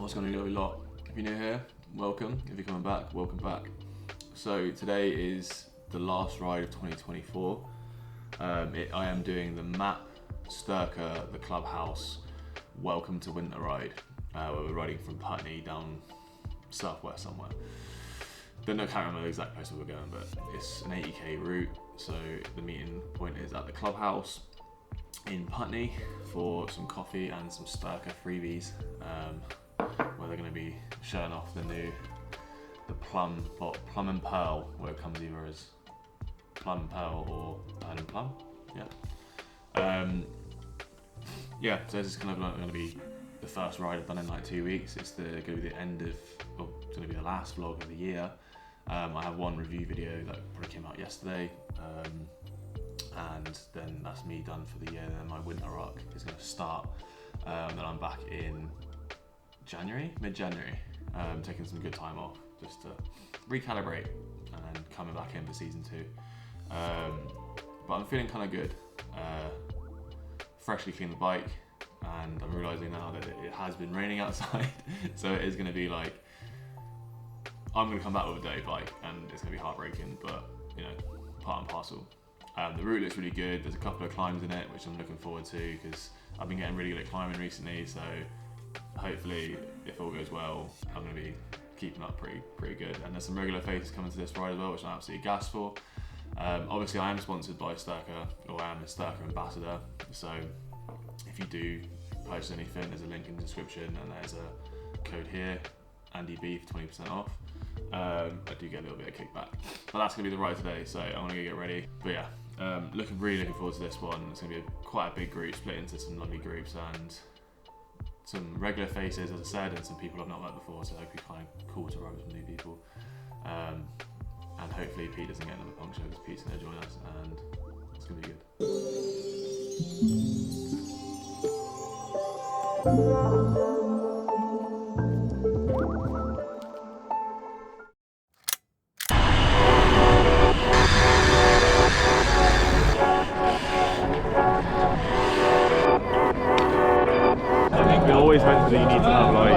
What's going on, lot? If you're new here, welcome. If you're coming back, welcome back. So today is the last ride of 2024. I am doing the MAAP STYRKR The Clubhouse Welcome to Winter ride, where we're riding from Putney down southwest somewhere. Can't remember the exact place where we're going, but it's an 80k route. So the meeting point is at the clubhouse in Putney for some coffee and some STYRKR freebies, where they're going to be showing off the plum and pearl, where it comes either as plum and pearl or pearl and plum. So this is kind of like going to be the first ride I've done in like 2 weeks. It's going to be the end of, well, it's going to be the last vlog of the year. I have one review video that probably came out yesterday, and then that's me done for the year. Then my winter arc is going to start. Then I'm back in mid-January, taking some good time off just to recalibrate and then coming back in for season 2. But I'm feeling kind of good. Freshly cleaned the bike, and I'm realising now that it has been raining outside, so it is going to be like, I'm going to come back with a dirty bike and it's going to be heartbreaking, but you know, part and parcel. The route looks really good. There's a couple of climbs in it which I'm looking forward to, because I've been getting really good at climbing recently, so hopefully if all goes well I'm going to be keeping up pretty good. And there's some regular faces coming to this ride as well, which I'm absolutely gassed for. Obviously I am sponsored by STYRKR, or I am a STYRKR ambassador, so if you do post anything, there's a link in the description and there's a code here, AndyB, for 20% off. I do get a little bit of kickback, but that's going to be the ride today, so I want to get ready. But yeah, really looking forward to this one. It's going to be quite a big group, split into some lovely groups and some regular faces, as I said, and some people I've not met before, so it'll be kind of cool to ride with some new people. And hopefully Pete doesn't get another puncture, because Pete's going to join us and it's going to be good. It always meant that you need to have like...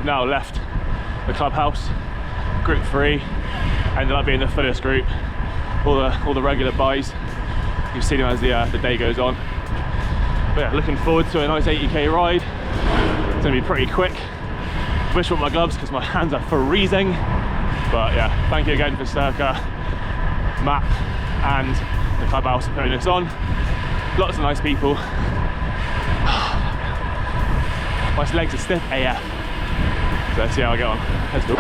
Now left the clubhouse, group 3, ended up being the fullest group, all the regular buys. You've seen them as the day goes on. But yeah, looking forward to a nice 80k ride. It's gonna be pretty quick. Wish I brought my gloves because my hands are freezing. But yeah, thank you again for STYRKR, MAAP and the clubhouse for putting this on. Lots of nice people. My legs are stiff AF. So let's see how I get on. Let's go.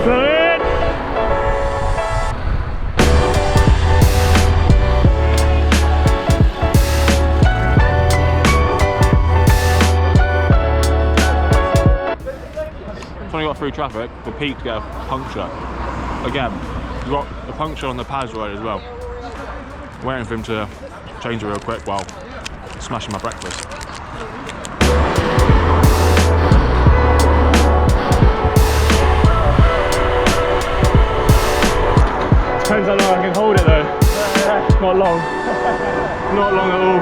Brilliant! Trying to get through traffic for Pete to get a puncture. Again, we've got a puncture on the Paz ride as well. Waiting for him to change it real quick while smashing my breakfast. Depends how long I can hold it though. Not long. Not long at all.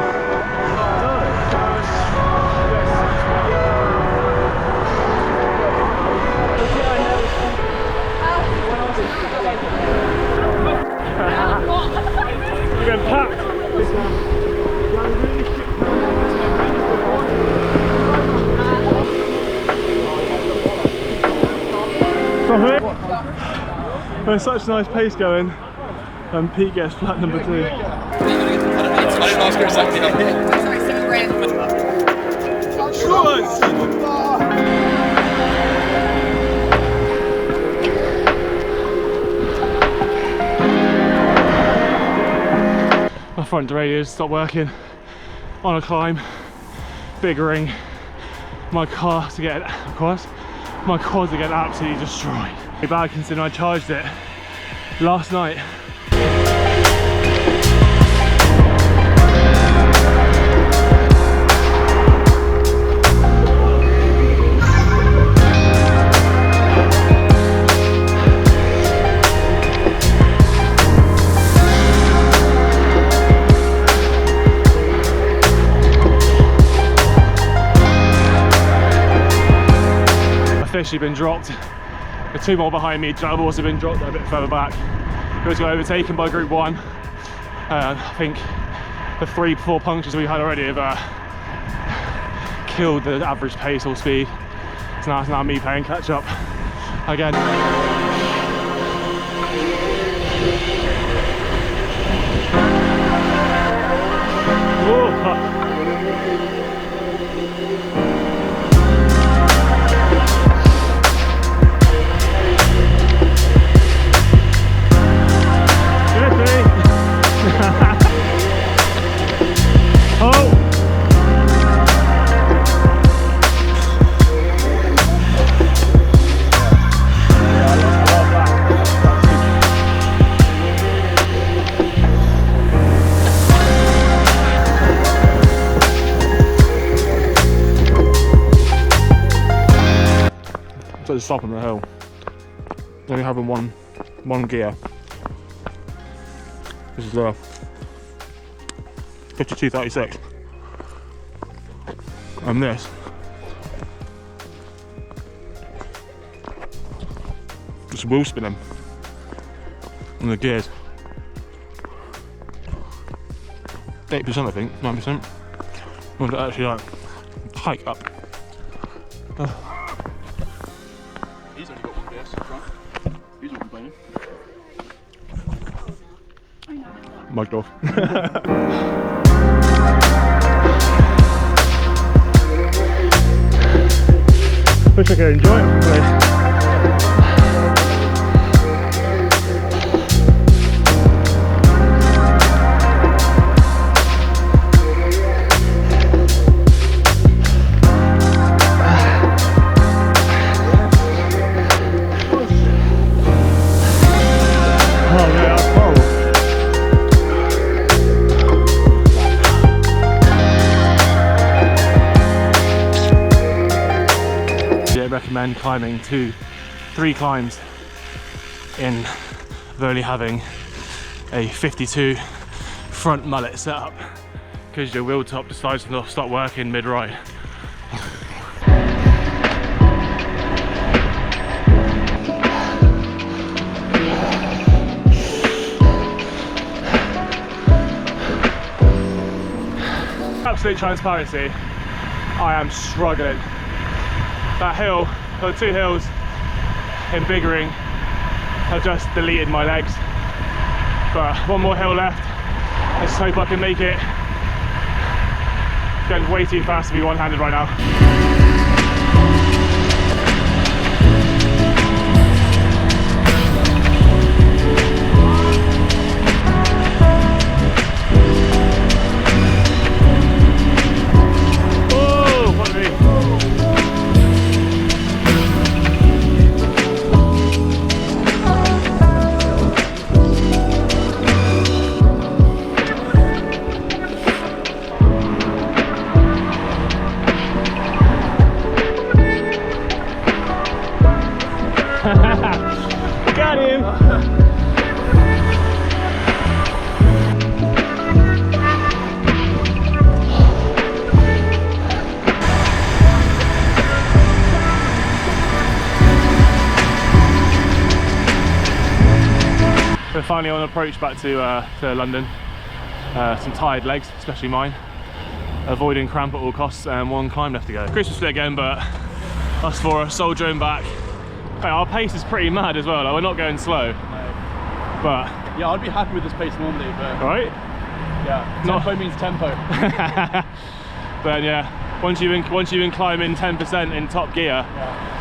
You've been packed. There's such a nice pace going, and Pete gets flat number 2. I didn't ask for a second. Sorry, 7 grand. My front derailleurs stopped working on a climb, biggering. My quads are getting absolutely destroyed. Pretty bad considering I charged it last night. Officially been dropped. The 2 more behind me, I've also been dropped a bit further back. It was overtaken by group 1. I think the 3-4 punctures we had already have killed the average pace or speed. So now it's me playing catch up again. Whoa. So stop on the hill. Only having one gear. This is the 5236. And this just wheel spinning on the gears. 8% I think, 9%. I want to actually like hike up. He's only got 1 PS front. He's not complaining. Mugged off. Wish I could enjoy it, please. Recommend climbing 2-3 climbs in only having a 52 front mullet setup because your wheel top decides to stop working mid-ride. Absolute transparency, I am struggling. That hill, the 2 hills in Biggering have just deleted my legs. But 1 more hill left. Let's hope I can make it. Going way too fast to be one-handed right now. Got him! We're finally on approach back to London. Some tired legs, especially mine. Avoiding cramp at all costs, and 1 climb left to go. Christmas split again, but us 4 are soldiering back. Our pace is pretty mad as well, like we're not going slow. but Yeah, I'd be happy with this pace normally, but right. yeah, Not- tempo means tempo. But yeah, once you've been climbing 10% in top gear, Yeah.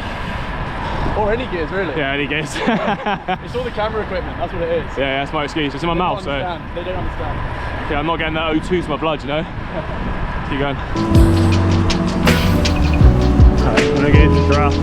Or any gears, really. yeah, any gears. It's all the camera equipment, that's what it is. Yeah, that's my excuse. It's in my mouth, so They don't understand. yeah, I'm not getting that O2 to my blood, you know. Keep going. Alright, I'm gonna get into the draft.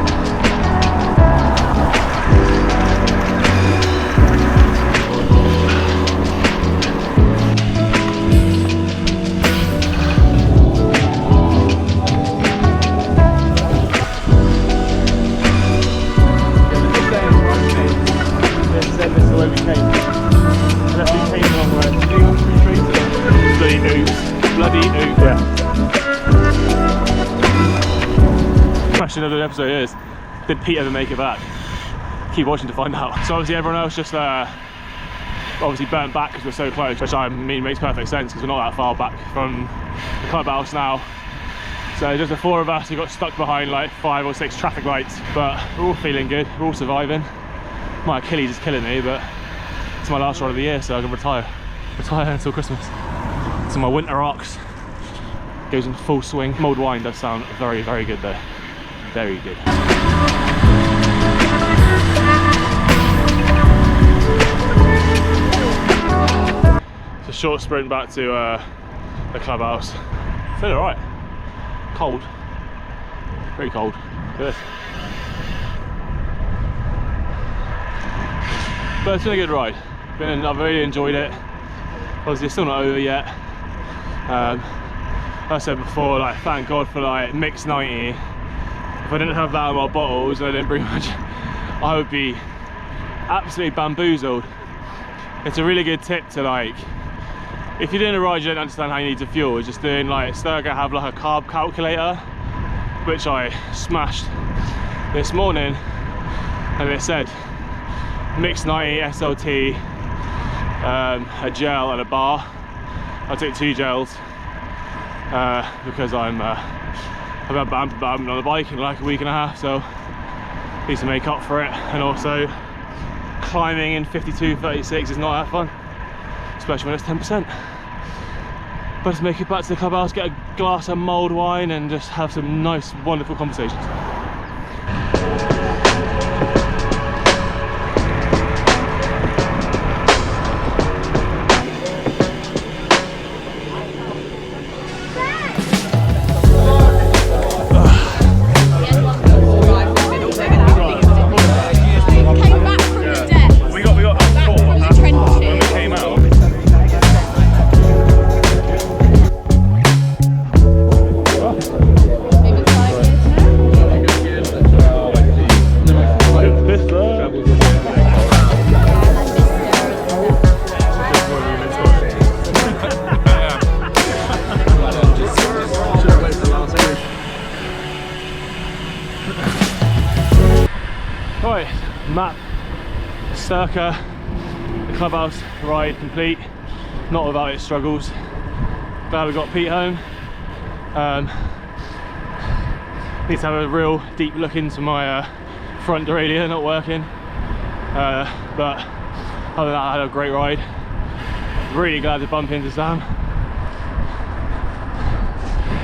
Question of the episode is, did Pete ever make it back? Keep watching to find out. So obviously everyone else just obviously burnt back because we're so close, which I mean makes perfect sense because we're not that far back from the clubhouse now. So just the four of us who got stuck behind like 5 or 6 traffic lights, but we're all feeling good, we're all surviving. My Achilles is killing me, but it's my last ride of the year, so I can retire until Christmas. So my winter rocks goes in full swing. Mulled wine does sound very, very good though. Very good. It's a short sprint back to the clubhouse. Feel alright. Cold. Very cold. Good. But it's been a good ride. I've really enjoyed it. Obviously it's still not over yet. Like I said before, like thank God for like mixed 90. If I didn't have that in my bottles and I didn't bring much, I would be absolutely bamboozled. It's a really good tip to like, if you're doing a ride you don't understand how you need to fuel, just doing like, STYRKR have like a carb calculator, which I smashed this morning, and it said mixed 90, SLT, a gel and a bar. I took 2 gels because I've been on the bike in like a week and a half, so need to make up for it. And also climbing in 52.36 is not that fun, especially when it's 10%. But to make it back to the clubhouse, get a glass of mulled wine and just have some nice wonderful conversations. Right, MAAP, STYRKR, the clubhouse ride complete, not without its struggles. Glad we got Pete home. Need to have a real deep look into my front derailleur, not working. But other than that, I had a great ride. Really glad to bump into Sam.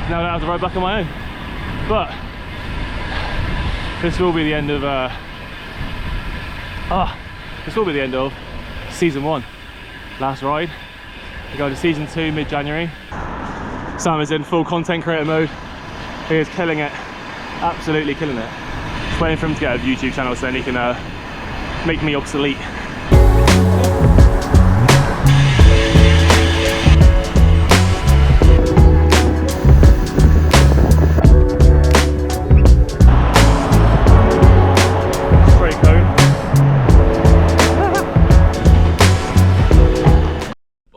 Now I don't have to ride back on my own. But this will be the end of season 1. Last ride. We go to season 2 mid-January. Sam is in full content creator mode. He is killing it. Absolutely killing it. Just waiting for him to get a YouTube channel so then he can make me obsolete.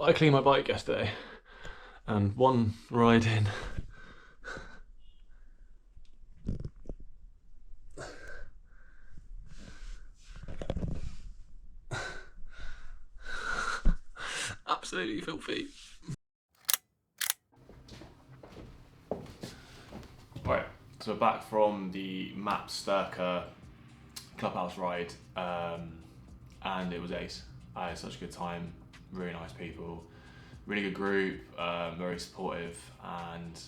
I cleaned my bike yesterday, and one ride in, absolutely filthy. Right, so we're back from the MAAP STYRKR clubhouse ride, and it was ace. I had such a good time, really nice people, really good group, very supportive, and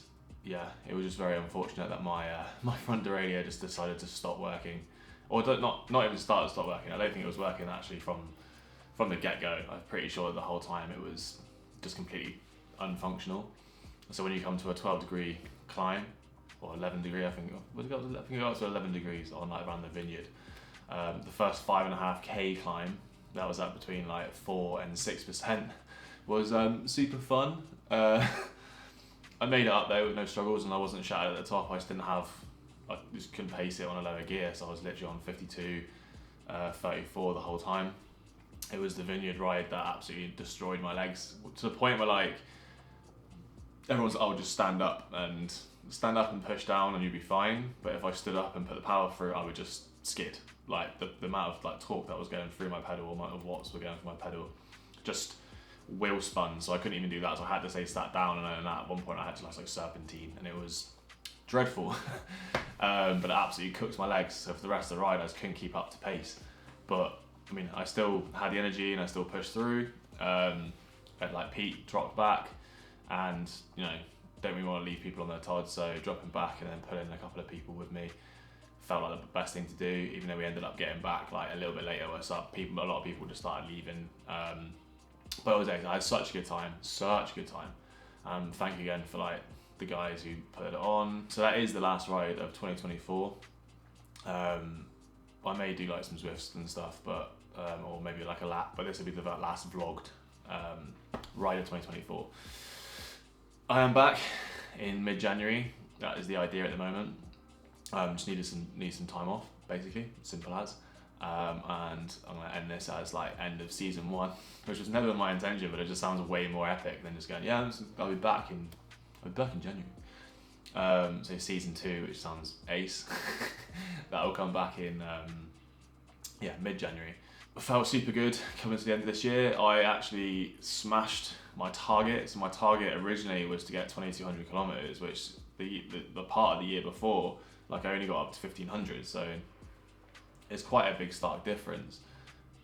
yeah, it was just very unfortunate that my my front derailleur just decided to stop working, or not even start to stop working. I don't think it was working actually from the get-go. I'm pretty sure the whole time it was just completely unfunctional. So when you come to a 12-degree climb, or 11 degree, I think it got to 11 degrees on like around the vineyard. The first 5.5k climb, that was up between like 4 and 6%, was super fun. I made it up there with no struggles, and I wasn't shattered at the top. I just couldn't pace it on a lower gear, so I was literally on 52, 34 the whole time. It was the vineyard ride that absolutely destroyed my legs, to the point where like everyone's like, oh, just stand up and push down and you'll be fine. But if I stood up and put the power through, I would just skid. Like the amount of like torque that was going through my pedal, or amount of watts were going through my pedal, just wheel spun. So I couldn't even do that. So I had to stay sat down, and then at one point I had to like serpentine, and it was dreadful. But it absolutely cooked my legs. So for the rest of the ride, I just couldn't keep up to pace. But I mean, I still had the energy and I still pushed through. At like peak, dropped back, and you know, don't really want to leave people on their Todd, so dropping back and then pulling a couple of people with me felt like the best thing to do, even though we ended up getting back like a little bit later. A lot of people just started leaving. But I had such a good time, thank you again for like the guys who put it on. So that is the last ride of 2024. I may do like some Zwifts and stuff, but or maybe like a lap, but this will be the last vlogged ride of 2024. I am back in mid-January. That is the idea at the moment. Just need some time off, basically, simple as. And I'm gonna end this as like end of season 1, which was never my intention, but it just sounds way more epic than just going, yeah, I'll be back in January. So season 2, which sounds ace, that will come back in mid-January. I felt super good coming to the end of this year. I actually smashed my target. So my target originally was to get 2,200 kilometers, which the part of the year before, like I only got up to 1,500. So it's quite a big stark difference.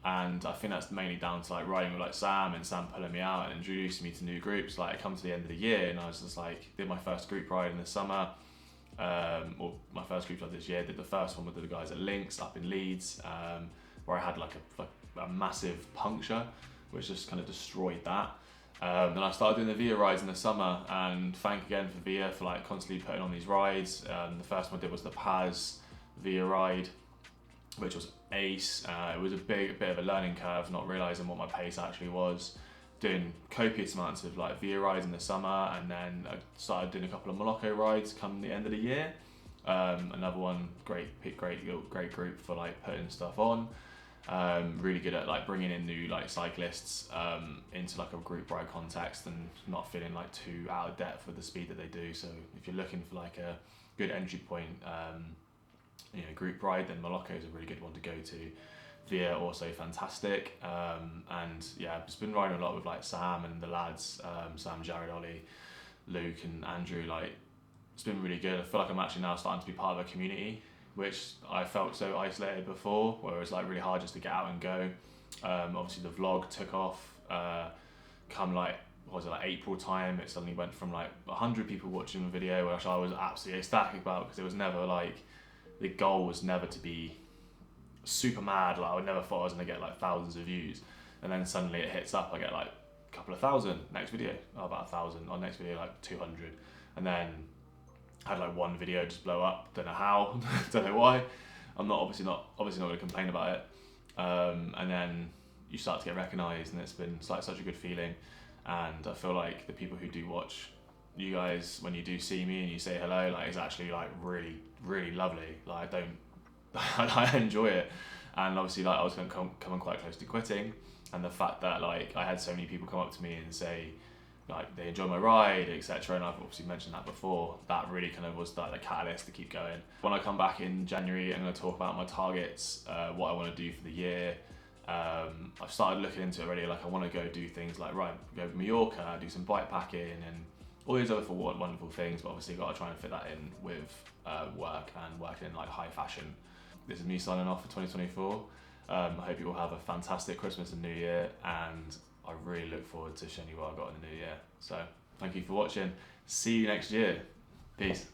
And I think that's mainly down to like riding with like Sam, and Sam pulling me out and introducing me to new groups. Like I come to the end of the year and I was just like, did my first group ride in the summer, or my first group ride this year. Did the first one with the guys at Lynx up in Leeds, where I had like a massive puncture, which just kind of destroyed that. Then I started doing the Via rides in the summer, and thank again for Via for like constantly putting on these rides. The first one I did was the Paz Via ride, which was ace. It was a bit of a learning curve, not realizing what my pace actually was. Doing copious amounts of like Via rides in the summer, and then I started doing a couple of Moloko rides come the end of the year. Another one, great group for like putting stuff on. Really good at like bringing in new like cyclists into like a group ride context, and not feeling like too out of depth with the speed that they do. So if you're looking for like a good entry point, group ride, then Moloko is a really good one to go to. Via also fantastic, and yeah, I've just been riding a lot with like Sam and the lads, Sam, Jared, Ollie, Luke and Andrew. Like it's been really good. I feel like I'm actually now starting to be part of a community, which I felt so isolated before, where it was like really hard just to get out and go. Obviously the vlog took off, come like, what was it, like April time, it suddenly went from like 100 people watching the video, which I was absolutely ecstatic about, because it was never like, the goal was never to be super mad. Like I never thought I was gonna get like thousands of views, and then suddenly it hits up, I get like a couple of thousand, next video, about 1,000, on next video like 200, and then I had like one video just blow up, don't know how, don't know why. I'm obviously not gonna complain about it. And then you start to get recognised, and it's been like such a good feeling. And I feel like the people who do watch you guys, when you do see me and you say hello, like it's actually like really, really lovely. Like I enjoy it. And obviously like I was coming quite close to quitting, and the fact that like I had so many people come up to me and say like they enjoy my ride, etc., and I've obviously mentioned that before, that really kind of was like the catalyst to keep going. When I come back in January, I'm going to talk about my targets, what I want to do for the year. I've started looking into it already. Like I want to go do things like go to Mallorca, do some bike packing and all these other wonderful things, but obviously got to try and fit that in with work and working in like high fashion. This is me signing off for 2024. I hope you all have a fantastic Christmas and New Year, and I really look forward to showing you what I got in the new year. So thank you for watching. See you next year. Peace.